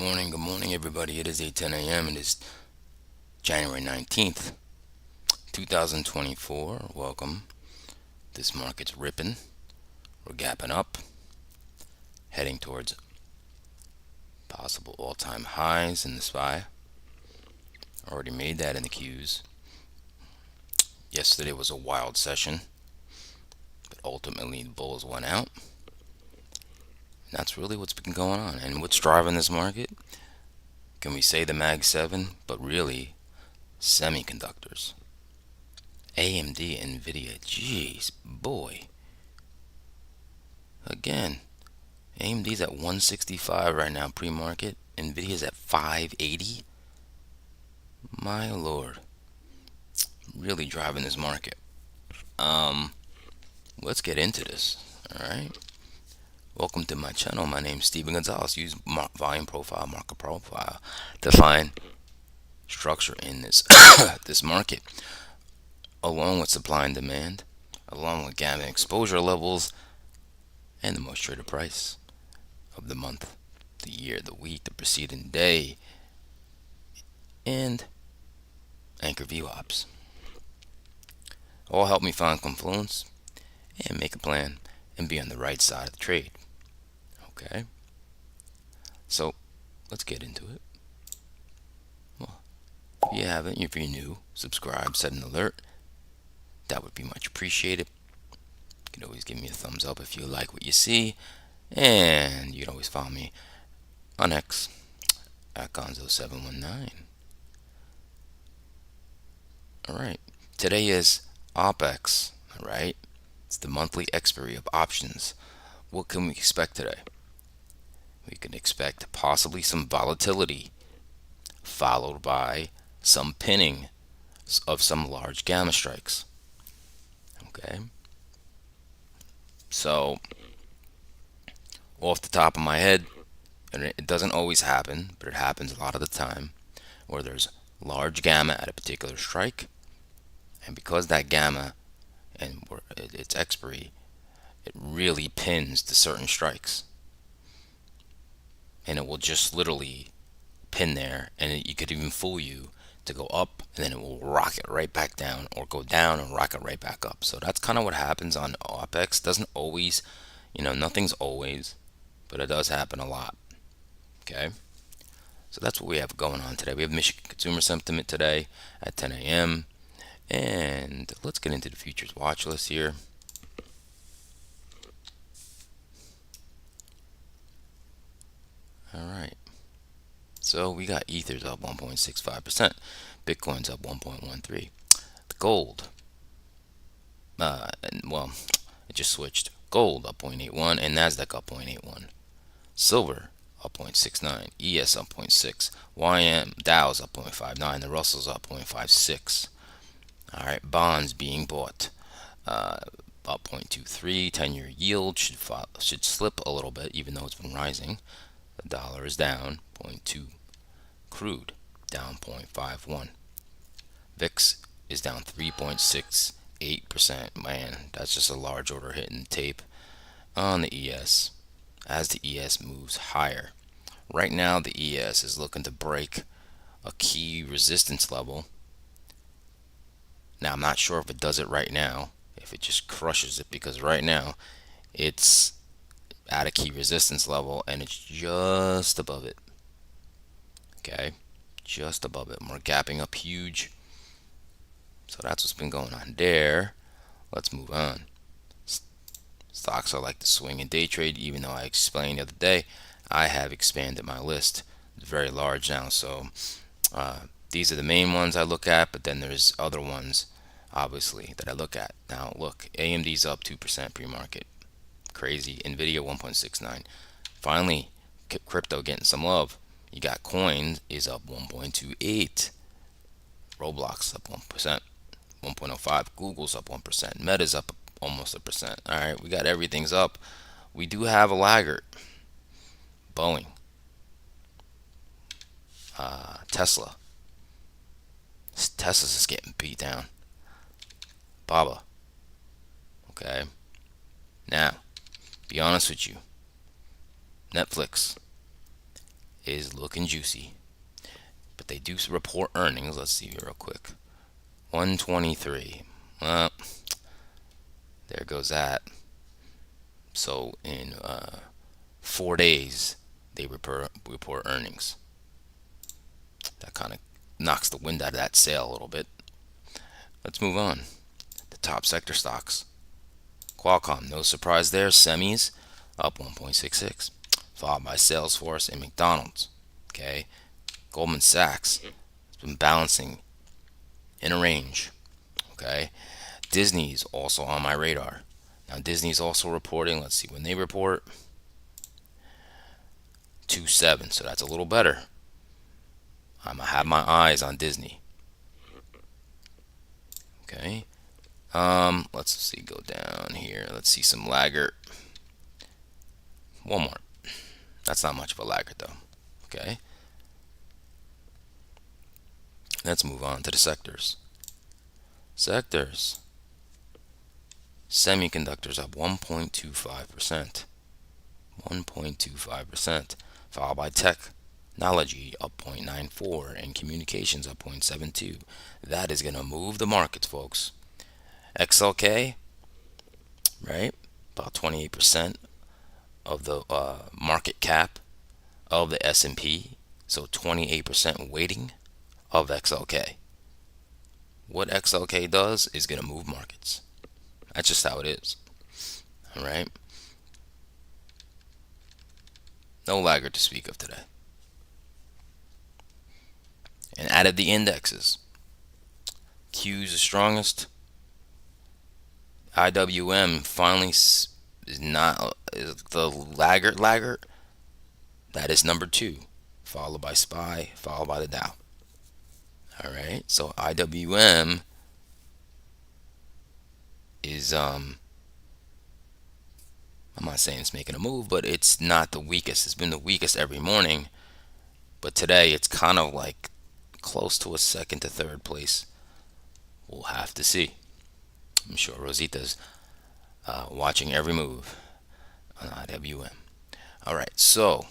Good morning, everybody. It is 8:10 a.m. It is January 19th, 2024. Welcome. This market's ripping. We're gapping up, heading towards possible all-time highs in the SPY. Already made that in the Qs. Yesterday was a wild session, but ultimately the bulls went out. And that's really what's been going on. And what's driving this market? Can we say the Mag 7? But really, semiconductors. AMD, Nvidia, jeez, boy. Again, AMD's at 165 right now pre-market. Nvidia's at 580. My lord, really driving this market. Let's get into this. All right. Welcome to my channel. My name's Steven Gonzalez. Use volume profile, market profile to find structure in this this market, along with supply and demand, along with gamma exposure levels, and the most traded price of the month, the year, the week, the preceding day, and anchor view ops. All help me find confluence and make a plan and be on the right side of the trade. Okay, so let's get into it. Well, if you haven't, if you're new, subscribe, set an alert. That would be much appreciated. You can always give me a thumbs up if you like what you see, and you can always follow me on X at Gonzo719. All right, today is OPEX. All right, it's the monthly expiry of options. What can we expect today? We can expect possibly some volatility, followed by some pinning of some large gamma strikes. Okay, so off the top of my head, and it doesn't always happen, but it happens a lot of the time, where there's large gamma at a particular strike, and because that gamma and its expiry, it really pins to certain strikes, and it will just literally pin there, and you could even fool you to go up, and then it will rock it right back down, or go down and rock it right back up. So that's kind of what happens on OPEX. Doesn't always, nothing's always, but it does happen a lot. Okay, so that's what we have going on today. We have Michigan consumer sentiment today at 10 a.m. And let's get into the futures watch list here. All right. So we got Ether's up 1.65%. Bitcoin's up 1.13. The gold, it just switched. Gold up 0.81 and Nasdaq up 0.81. Silver up 0.69. ES up 0.6. YM Dow's up 0.59. The Russell's up 0.56. All right, bonds being bought. Up 0.23. 10-year yield should slip a little bit, even though it's been rising. The dollar is down 0.2. Crude down 0.51. VIX is down 3.68%. Man, that's just a large order hitting the tape on the ES as the ES moves higher. Right now, the ES is looking to break a key resistance level. Now, I'm not sure if it does it right now, if it just crushes it, because right now it's at a key resistance level and it's just above it. Okay, just above it. We're gapping up huge. So that's what's been going on there. Let's move on. Stocks are like the swing and day trade, even though I explained the other day, I have expanded my list. It's very large now. So these are the main ones I look at, but then there's other ones, obviously, that I look at. Now, look, AMD's up 2% pre-market. Crazy. Nvidia 1.69. Finally, crypto getting some love. You got coins is up 1.28. Roblox up 1%. 1.05. Google's up 1%. Meta's up almost 1%. All right, we got everything's up. We do have a laggard. Boeing. Tesla. Tesla's is getting beat down. Baba. Okay. Now, be honest with you. Netflix is looking juicy. But they do report earnings. Let's see real quick. 123. Well, there goes that. So in 4 days, they report earnings. That kind of knocks the wind out of that sail a little bit. Let's move on. The top sector stocks. Qualcomm, no surprise there. Semis up 1.66, followed by Salesforce and McDonald's. Okay, Goldman Sachs has been balancing in a range. Okay, Disney's also on my radar. Now Disney's also reporting. Let's see when they report. 2.7, so that's a little better. I'm gonna have my eyes on Disney. Okay. Let's see. Go down here. Let's see some laggard. Walmart. That's not much of a laggard though. Okay. Let's move on to the sectors. Sectors. Semiconductors up 1.25%. 1.25%. Followed by technology up 0.94 and communications up 0.72. That is going to move the markets, folks. XLK, right? About 28% of the market cap of the S&P. So 28% weighting of XLK. What XLK does is going to move markets. That's just how it is. All right. No laggard to speak of today. And out of the indexes, Q's the strongest. IWM finally is not the laggard. That is number 2, followed by SPY, followed by the Dow. All right. So IWM is I'm not saying it's making a move, but it's not the weakest. It's been the weakest every morning, but today it's kind of like close to a second to third place. We'll have to see. I'm sure Rosita's watching every move on IWM. All right, so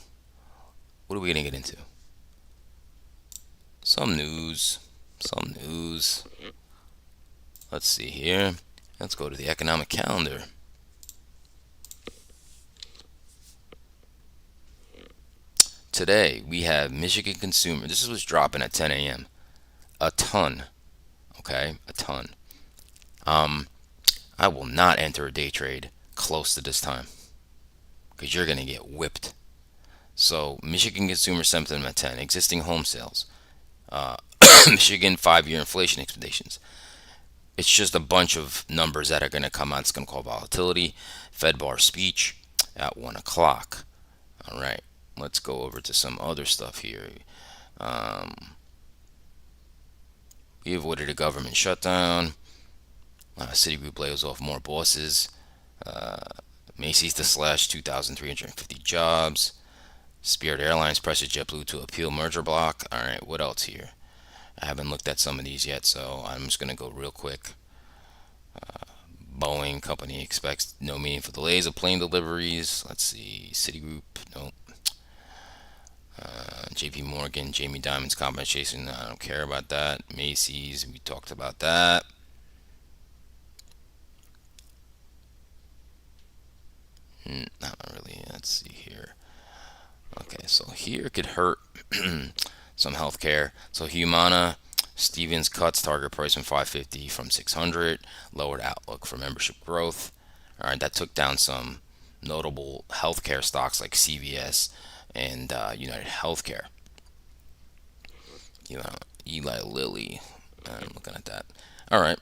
what are we gonna get into? Some news. Let's see here. Let's go to the economic calendar. Today we have Michigan consumer. This is what's dropping at 10 a.m. A ton. Okay, a ton. I will not enter a day trade close to this time because you're gonna get whipped. So Michigan consumer sentiment at 10. Existing home sales. Michigan 5-year inflation expectations. It's just a bunch of numbers that are going to come out. It's going to call volatility. Fed bar speech at 1 o'clock. All right. Let's go over to some other stuff here. We avoided a government shutdown. Citigroup lays off more bosses. Macy's to slash 2,350 jobs. Spirit Airlines presses JetBlue to appeal merger block. All right. What else here? I haven't looked at some of these yet, so I'm just going to go real quick. Boeing company expects no meaningful delays of plane deliveries. Let's see. Citigroup, no. JP Morgan, Jamie Dimon's compensation. I don't care about that. Macy's, we talked about that. Not really. Let's see here. Okay, so here could hurt some healthcare. So Humana, Stevens cuts target price from 550 from 600. Lowered outlook for membership growth. All right, that took down some notable healthcare stocks like CVS and United Healthcare. Eli Lilly. I'm looking at that. All right,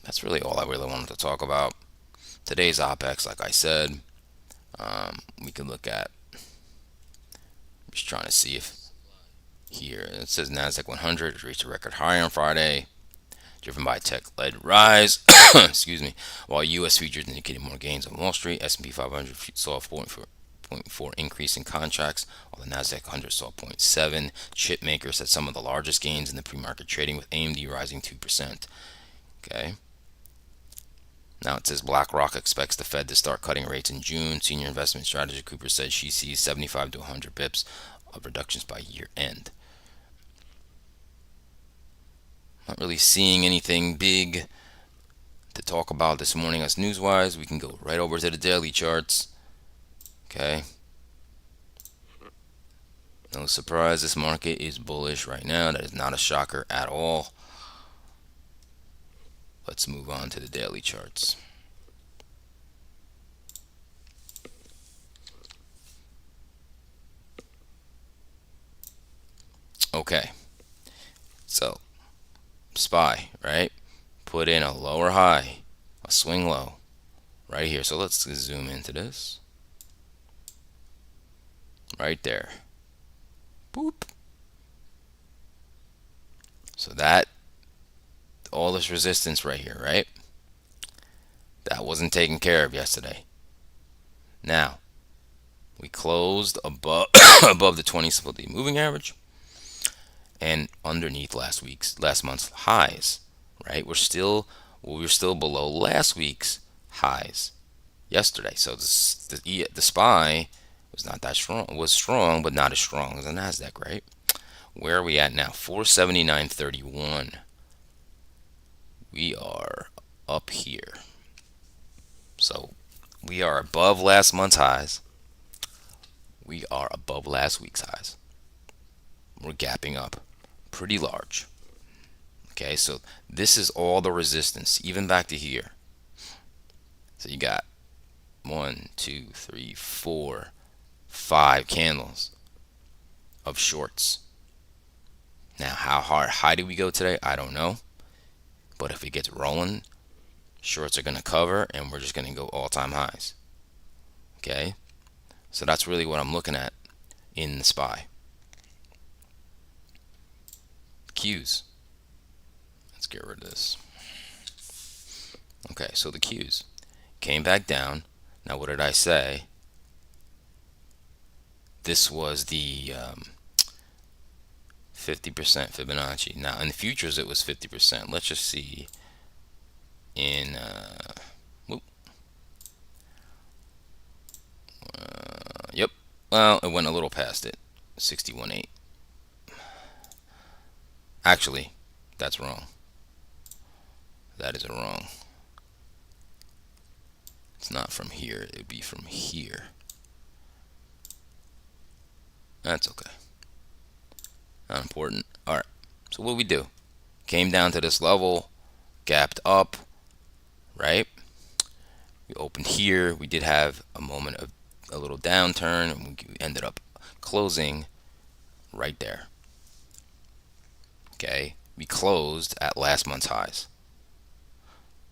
that's really all I really wanted to talk about. Today's OPEX, like I said, we can look at. I'm just trying to see if here it says Nasdaq 100 reached a record high on Friday, driven by tech-led rise. Excuse me. While U.S. futures indicated more gains on Wall Street, S&P 500 saw a 0.4 increase in contracts, while the Nasdaq 100 saw 0.7. Chip makers had some of the largest gains in the pre-market trading, with AMD rising 2%. Okay. Now it says BlackRock expects the Fed to start cutting rates in June. Senior investment strategist Cooper said she sees 75 to 100 bips of reductions by year end. Not really seeing anything big to talk about this morning as news-wise. We can go right over to the daily charts. Okay. No surprise, this market is bullish right now. That is not a shocker at all. Let's move on to the daily charts. Okay. So, SPY, right? Put in a lower high, a swing low right here. So let's zoom into this. Right there. Boop. So that, all this resistance right here, right? That wasn't taken care of yesterday. Now, we closed above above the 20-day moving average and underneath last month's highs, right? We're still below last week's highs yesterday. So the SPY was not that strong. It was strong, but not as strong as the Nasdaq, right? Where are we at now? 479.31. We are up here. So we are above last month's highs. We are above last week's highs. We're gapping up pretty large. Okay, so this is all the resistance, even back to here. So you got 1, 2, 3, 4, 5 candles of shorts. Now, how high do we go today? I don't know. But if it gets rolling, shorts are going to cover and we're just going to go all-time highs. Okay? So that's really what I'm looking at in the SPY. Qs. Let's get rid of this. Okay, so the Qs came back down. Now, what did I say? This was the 50% Fibonacci. Now, in the futures, it was 50%. Let's just see in yep. Well, it went a little past it. 61.8. Actually, that's wrong. That is wrong. It's not from here. It would be from here. That's okay. Not important. Alright. So what do we do? Came down to this level, gapped up, right? We opened here. We did have a moment of a little downturn, and we ended up closing right there. Okay, we closed at last month's highs,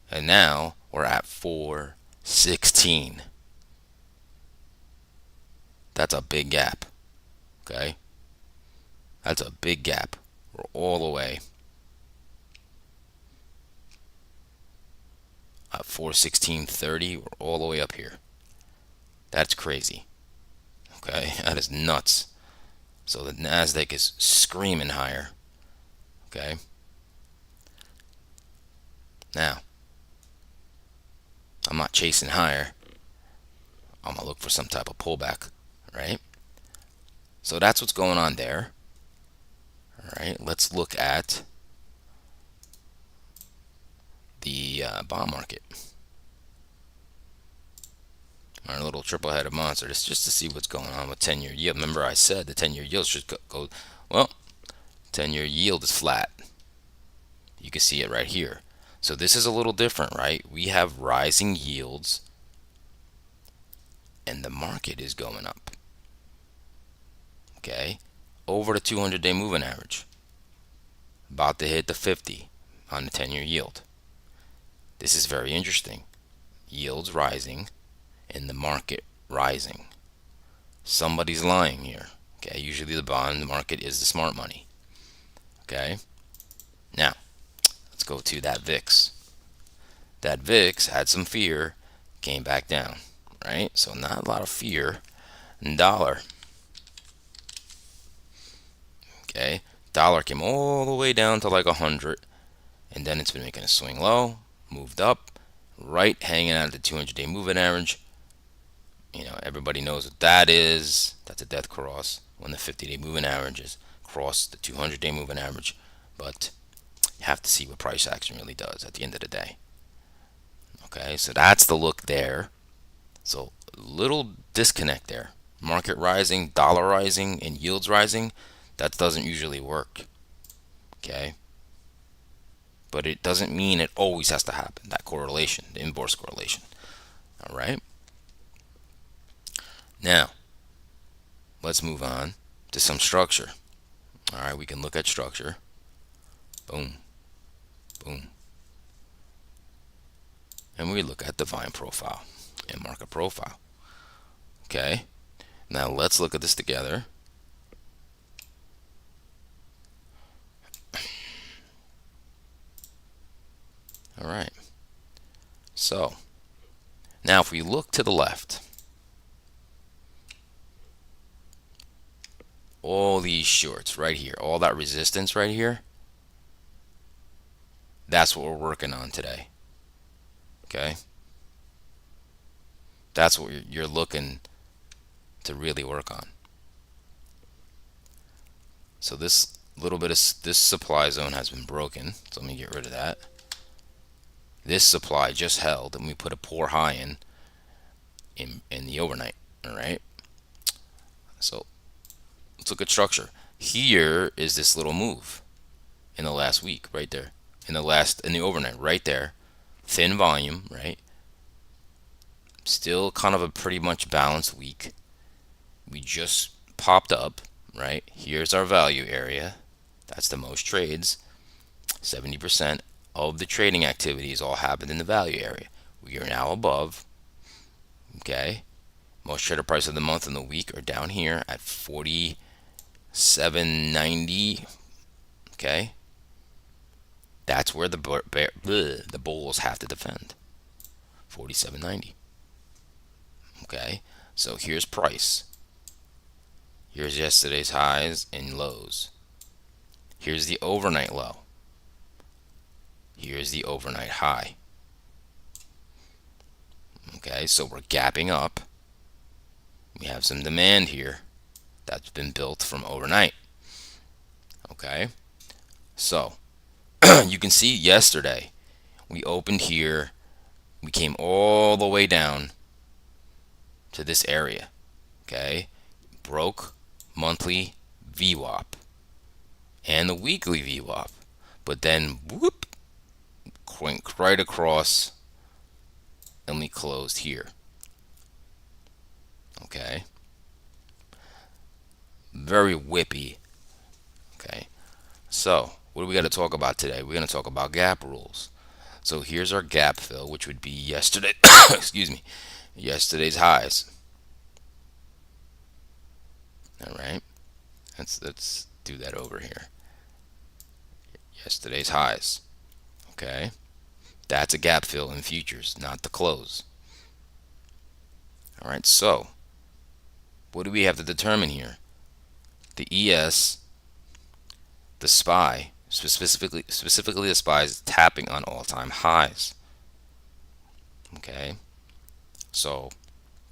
and now we're at 416. That's a big gap. Okay, that's a big gap. We're all the way at 416.30. We're all the way up here. That's crazy. Okay, that is nuts. So the Nasdaq is screaming higher. Okay. Now, I'm not chasing higher. I'm gonna look for some type of pullback, right? So that's what's going on there. All right, let's look at the bond market. Our little triple-headed monster. It's just to see what's going on with 10-year yield. Remember, I said the 10-year yield should go. Well, 10-year yield is flat. You can see it right here. So this is a little different, right? We have rising yields, and the market is going up. Okay, over the 200-day moving average. About to hit the 50 on the 10-year yield. This is very interesting. Yields rising and the market rising. Somebody's lying here. Okay, usually the bond market is the smart money. Okay, now let's go to that VIX. That VIX had some fear, came back down, right? So not a lot of fear. Dollar. Okay, dollar came all the way down to like 100, and then it's been making a swing low, moved up, right hanging out at the 200-day moving average. You know, everybody knows what that is. That's a death cross. when the 50-day moving averages cross the 200-day moving average, but you have to see what price action really does at the end of the day. Okay, so that's the look there. So little disconnect there. Market rising, dollar rising, and yields rising, that doesn't usually work. Okay, but it doesn't mean it always has to happen. That correlation, the inverse correlation. All right. Now, let's move on to some structure. All right, we can look at structure. Boom, boom. And we look at divine profile and market profile. Okay, now let's look at this together. All right, so now if we look to the left, all these shorts right here, all that resistance right here, that's what we're working on today. Okay, that's what you're looking to really work on. So this little bit of this supply zone has been broken, so let me get rid of that. This supply just held, and we put a poor high in the overnight. All right, so let's look at structure. Here is this little move in the last week right there, in the overnight right there. Thin volume, right? Still kind of a pretty much balanced week. We just popped up, right? Here's our value area. That's the most trades. 70% of the trading activities all happened in the value area. We are now above. Okay. Most trader price of the month and the week are down here at 47.90. Okay. That's where the bulls have to defend. 47.90. Okay. So here's price. Here's yesterday's highs and lows. Here's the overnight low. Here's the overnight high. Okay, so we're gapping up. We have some demand here that's been built from overnight. Okay, so you can see yesterday we opened here. We came all the way down to this area. Okay, broke monthly VWAP and the weekly VWAP, but then whoop, went right across and we closed here. Okay, very whippy. Okay, so what do we got to talk about today? We're going to talk about gap rules. So here's our gap fill, which would be yesterday excuse me, yesterday's highs. All right, let's do that over here. Yesterday's highs. Okay, that's a gap fill in futures, not the close. All right, so what do we have to determine here? The ES, the SPY, specifically the SPY is tapping on all-time highs. Okay, so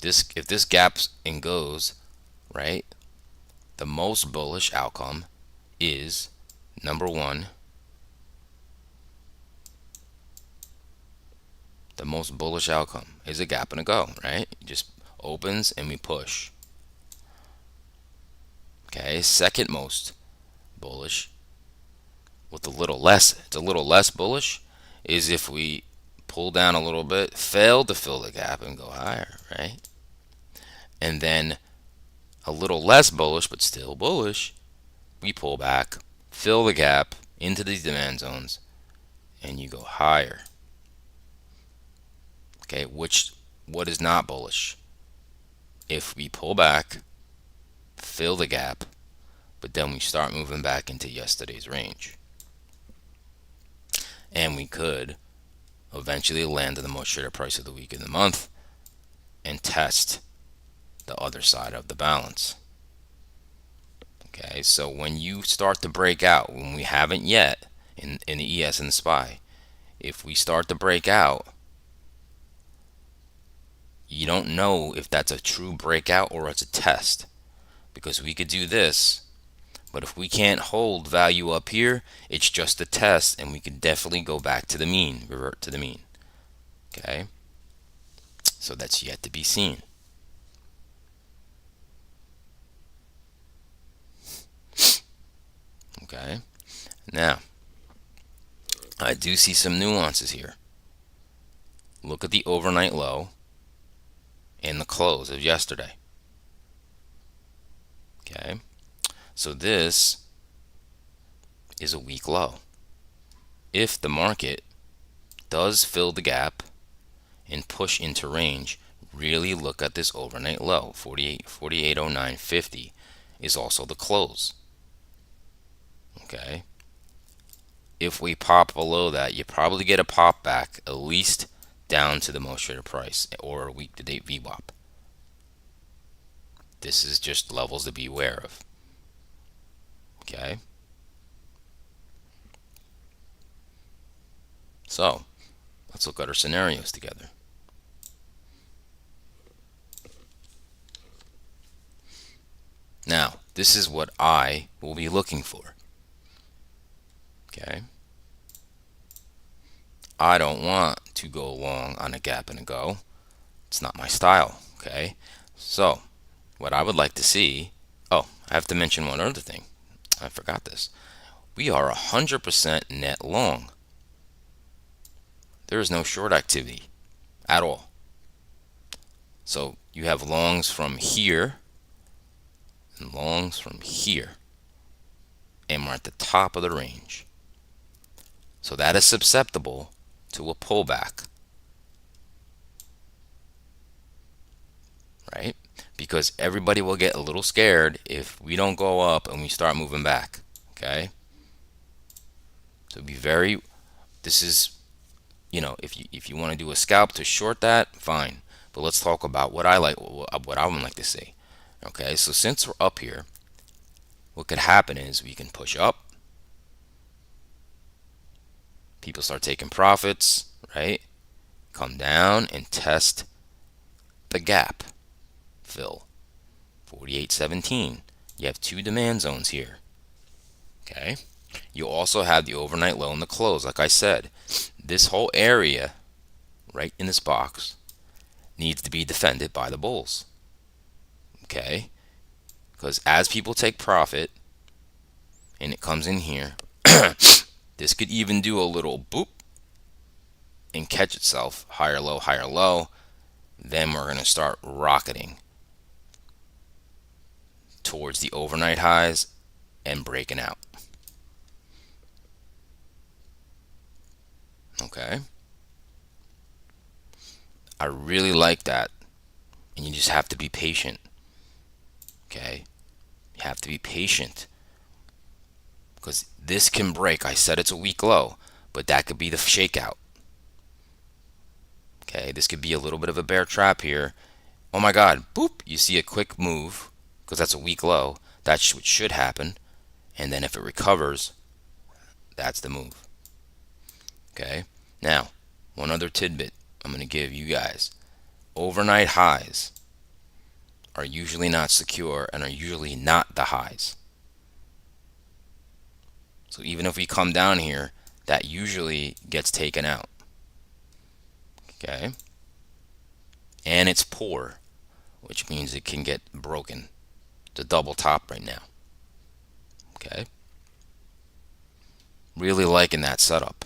if this gaps and goes, right, the most bullish outcome is number one. The most bullish outcome is a gap and a go, right? It just opens and we push. Okay, second most bullish, with it's a little less bullish, is if we pull down a little bit, fail to fill the gap and go higher, right? And then a little less bullish, but still bullish, we pull back, fill the gap into these demand zones, and you go higher. Okay, what is not bullish? If we pull back, fill the gap, but then we start moving back into yesterday's range. And we could eventually land on the most traded price of the week and the month and test the other side of the balance. Okay, so when you start to break out, when we haven't yet in the ES and the SPY, if we start to break out, you don't know if that's a true breakout or it's a test. because we could do this, but if we can't hold value up here, it's just a test, and we could definitely go back to the mean, revert to the mean. Okay, so that's yet to be seen. Okay, now I do see some nuances here. Look at the overnight low and the close of yesterday. Okay, so this is a weak low. If the market does fill the gap and push into range, really look at this overnight low. 48.0950 is also the close. Okay, if we pop below that, you probably get a pop back at least down to the most traded price or a week to date VWAP. This is just levels to be aware of. Okay, so let's look at our scenarios together. Now, this is what I will be looking for. Okay, I don't want to go long on a gap and a go. It's not my style. Okay, so what I would like to see, oh, I have to mention one other thing. I forgot this. We are 100% net long. There is no short activity at all. So you have longs from here and longs from here, and we're at the top of the range. So that is susceptible to a pullback, right? Because everybody will get a little scared if we don't go up and we start moving back. Okay, so be very, this is, if you want to do a scalp to short that, fine, but let's talk about what I would like to see. Okay, so since we're up here, what could happen is we can push up, people start taking profits, right? Come down and test the gap fill, 48.17. You have two demand zones here. Okay, you also have the overnight low and the close. Like I said, this whole area right in this box needs to be defended by the bulls. Okay, because as people take profit and it comes in here, this could even do a little boop and catch itself, higher low, then we're going to start rocketing towards the overnight highs and breaking out. Okay, I really like that, and you just have to be patient. Okay, you have to be patient because this can break. I said it's a weak low, but that could be the shakeout. Okay, this could be a little bit of a bear trap here. Oh my God, boop, you see a quick move because that's a weak low. That's what should happen, and then if it recovers, that's the move. Okay, now one other tidbit I'm going to give you guys. Overnight highs are usually not secure and are usually not the highs. So even if we come down here, that usually gets taken out. Okay, and it's poor, which means it can get broken. It's a double top right now. Okay, really liking that setup.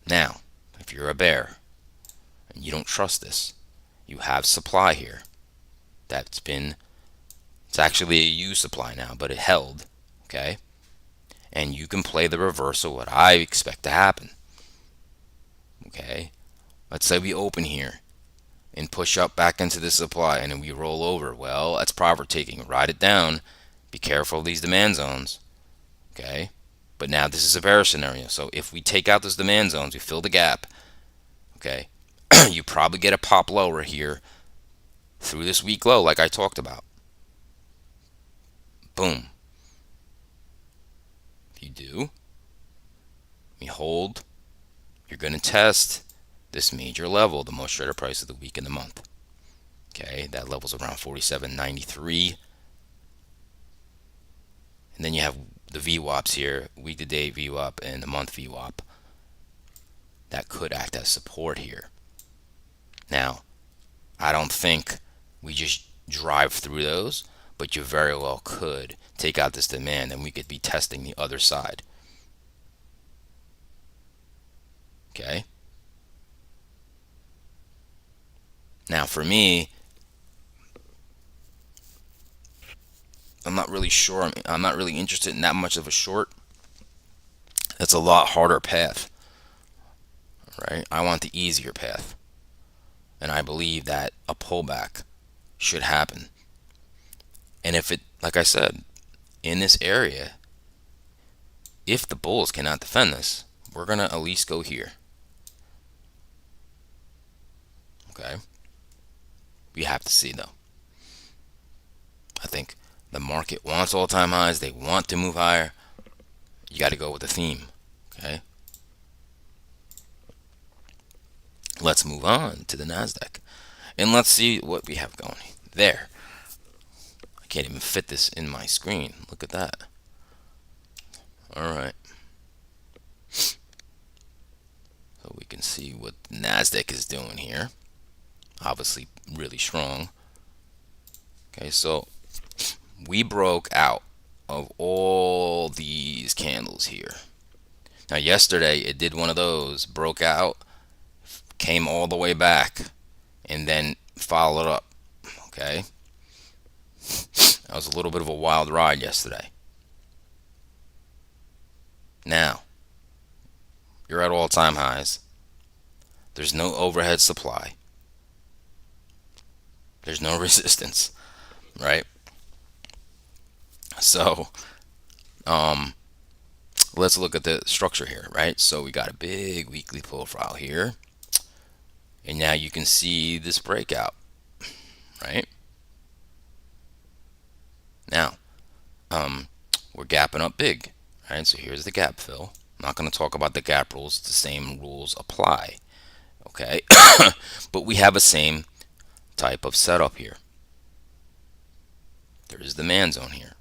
Now, if you're a bear and you don't trust this, you have supply here it's actually a used supply now, but it held. Okay, and you can play the reverse of what I expect to happen. Okay, let's say we open here and push up back into the supply and then we roll over. Well, that's profit taking. Ride it down. Be careful of these demand zones. Okay, but now this is a bear scenario. So if we take out those demand zones, we fill the gap. Okay, you probably get a pop lower here through this weak low like I talked about. Boom. If you do, we hold, you're going to test this major level, the most traded price of the week and the month. Okay, that level's around 47.93. And then you have the VWAPs here, week to day VWAP and the month VWAP. That could act as support here. Now, I don't think we just drive through those, but you very well could take out this demand and we could be testing the other side. Okay. Now, for me, I'm not really sure. I'm not really interested in that much of a short. It's a lot harder path, right? I want the easier path. And I believe that a pullback should happen. And if it, like I said, in this area, if the bulls cannot defend this, we're going to at least go here. Okay? We have to see, though. I think the market wants all-time highs. They want to move higher. You got to go with the theme. Okay? Let's move on to the NASDAQ. And let's see what we have going. There. I can't even fit this in my screen. Look at that. Alright. So we can see what NASDAQ is doing here. Obviously really strong. Okay, so we broke out of all these candles here. Now yesterday it did one of those, broke out, came all the way back, and then followed up. Okay, that was a little bit of a wild ride yesterday. Now you're at all-time highs. There's no overhead supply. There's no resistance, right? So let's look at the structure here, right? So we got a big weekly profile here, and now you can see this breakout, right? Now we're gapping up big, right? So here's the gap fill. I'm not going to talk about the gap rules. The same rules apply, okay? But we have a same type of setup here. There is the demand zone here.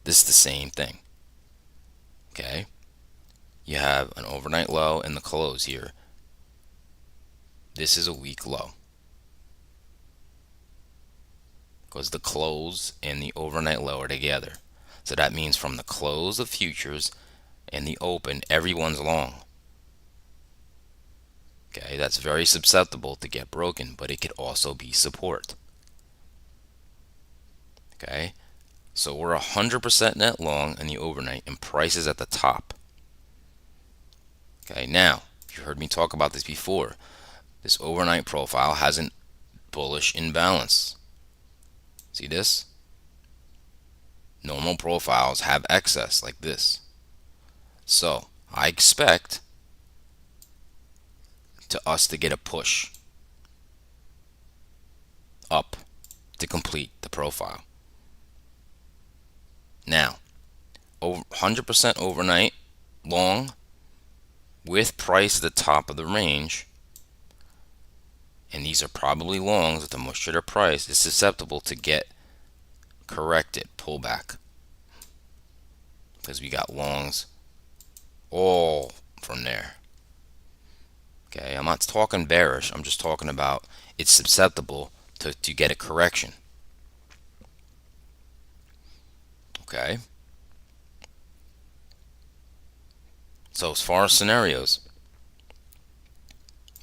This is the same thing. Okay, you have an overnight low and the close here. This is a weak low because the close and the overnight low are together. So that means from the close of futures and the open, everyone's long. Okay, that's very susceptible to get broken, but it could also be support. Okay, so we're 100% net long in the overnight and price is at the top. Okay, now, if you heard me talk about this before, this overnight profile has a bullish imbalance. See this? Normal profiles have excess like this. So I expect us to get a push up to complete the profile. Now, 100% overnight long with price at the top of the range, and these are probably longs with a much shorter price, is susceptible to get corrected pullback because we got longs all from there. Okay, I'm not talking bearish, I'm just talking about it's susceptible to get a correction. Okay, so as far as scenarios,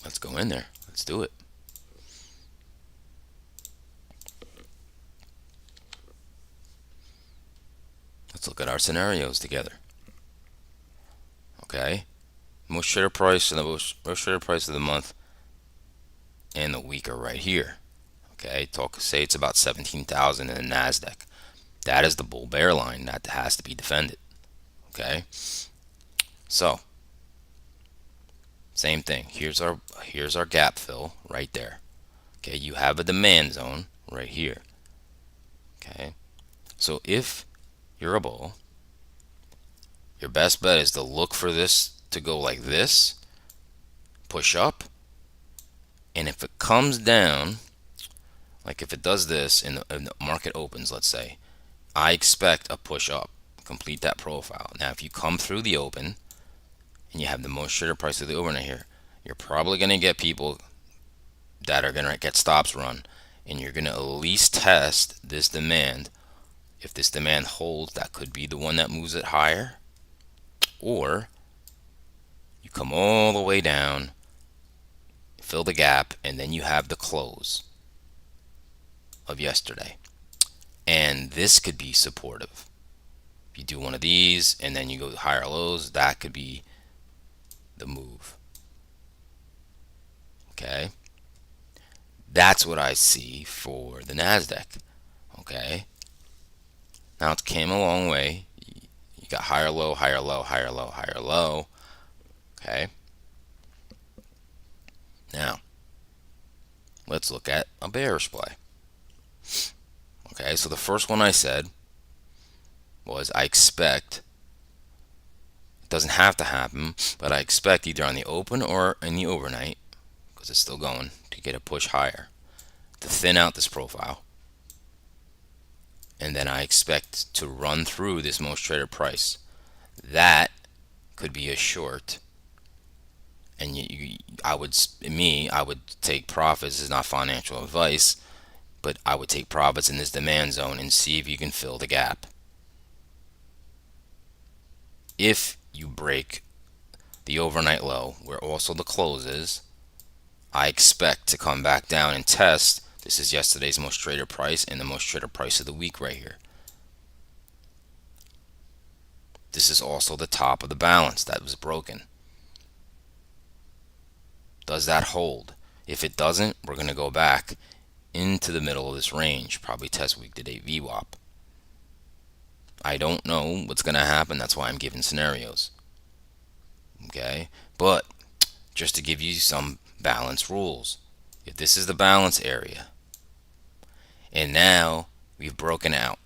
let's go in there, let's do it. Let's look at our scenarios together. Okay, most shorter price and the most shorter price of the month and the week are right here. Okay, say it's about 17,000 in the NASDAQ. That is the bull bear line that has to be defended. Okay, so same thing. Here's our gap fill right there. Okay, you have a demand zone right here. Okay, so if you're a bull, your best bet is to look for this to go like this, push up, and if it comes down Like if it does this and the market opens, let's say, I expect a push up. Complete that profile. Now, if you come through the open and you have the most traded price of the overnight here, you're probably going to get people that are going to get stops run, and you're going to at least test this demand. If this demand holds, that could be the one that moves it higher, or you come all the way down, fill the gap, and then you have the close of yesterday. And this could be supportive. If you do one of these and then you go higher lows, that could be the move. Okay? That's what I see for the NASDAQ. Okay? Now it came a long way. You got higher low, higher low, higher low, higher low. Okay? Now, let's look at a bearish play. Okay, so the first one I said was I expect, it doesn't have to happen, but I expect either on the open or in the overnight, because it's still going, to get a push higher, to thin out this profile. And then I expect to run through this most traded price. That could be a short. And I would take profits. This is not financial advice, but I would take profits in this demand zone and see if you can fill the gap. If you break the overnight low, where also the close is, I expect to come back down and test. This is yesterday's most traded price and the most traded price of the week right here. This is also the top of the balance that was broken. Does that hold? If it doesn't, we're going to go back into the middle of this range, probably test week to date VWAP. I don't know what's going to happen. That's why I'm giving scenarios. Okay? But just to give you some balance rules. If this is the balance area, and now we've broken out.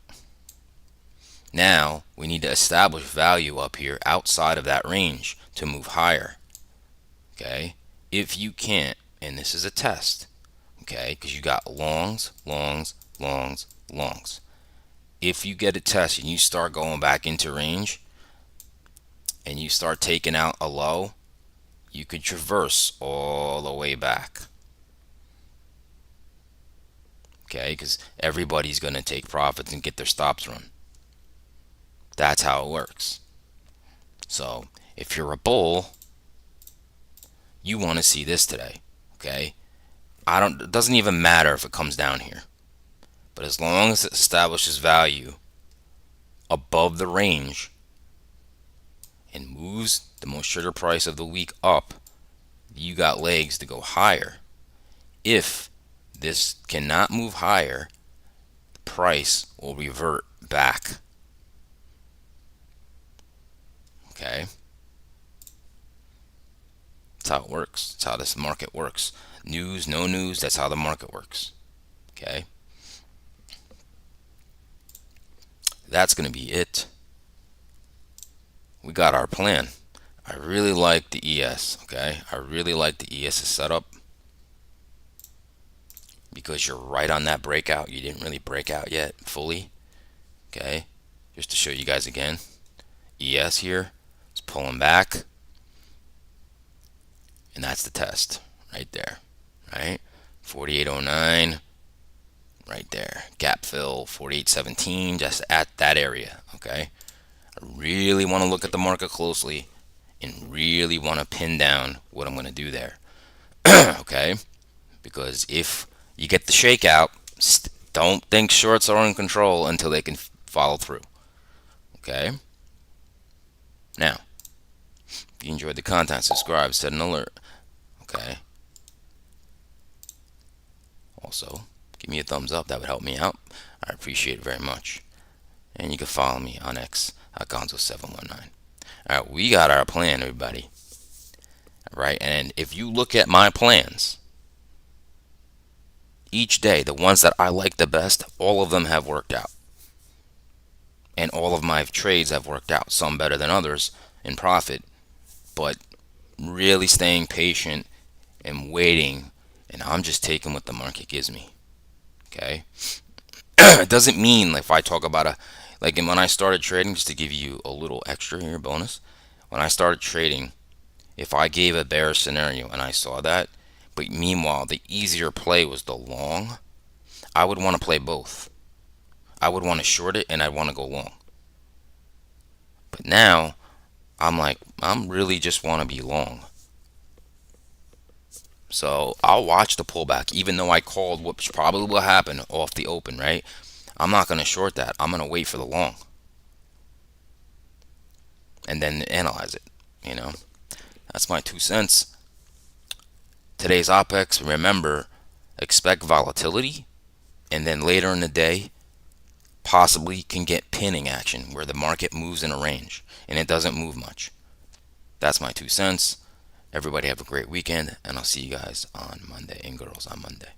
Now we need to establish value up here outside of that range to move higher. Okay? If you can't, and this is a test, okay, because you got longs, longs, longs, longs. If you get a test and you start going back into range and you start taking out a low, you could traverse all the way back. Okay, because everybody's going to take profits and get their stops run. That's how it works. So if you're a bull, you want to see this today. Okay, it doesn't even matter if it comes down here, but as long as it establishes value above the range and moves the most traded price of the week up, you got legs to go higher. If this cannot move higher, the price will revert back. Okay? That's how it works. That's how this market works. News, no news, that's how the market works. Okay? That's going to be it. We got our plan. I really like the ES, okay? I really like the ES setup because you're right on that breakout. You didn't really break out yet fully, okay? Just to show you guys again, ES here is pulling back, and that's the test right there, right? 4809, right there. Gap fill, 4817, just at that area, okay? I really want to look at the market closely and really want to pin down what I'm going to do there. Okay? Because if you get the shakeout, don't think shorts are in control until they can follow through. Okay? Now, if you enjoyed the content, subscribe, set an alert. Okay? Also, give me a thumbs up. That would help me out. I appreciate it very much. And you can follow me on X at Gonzo719. Alright, we got our plan, everybody. Alright, and if you look at my plans, each day, the ones that I like the best, all of them have worked out. And all of my trades have worked out, some better than others in profit, but really staying patient and waiting, and I'm just taking what the market gives me. Okay. It doesn't mean if I talk about like when I started trading, just to give you a little extra here, bonus. When I started trading, if I gave a bearish scenario and I saw that, but meanwhile the easier play was the long, I would want to play both. I would want to short it and I'd want to go long. But now I'm like, I'm really just want to be long. So I'll watch the pullback, even though I called what probably will happen off the open, right? I'm not going to short that. I'm going to wait for the long and then analyze it. You know, that's my 2 cents. Today's OPEX, remember, expect volatility, and then later in the day, possibly can get pinning action where the market moves in a range and it doesn't move much. That's my 2 cents. Everybody have a great weekend, and I'll see you guys on Monday and girls on Monday.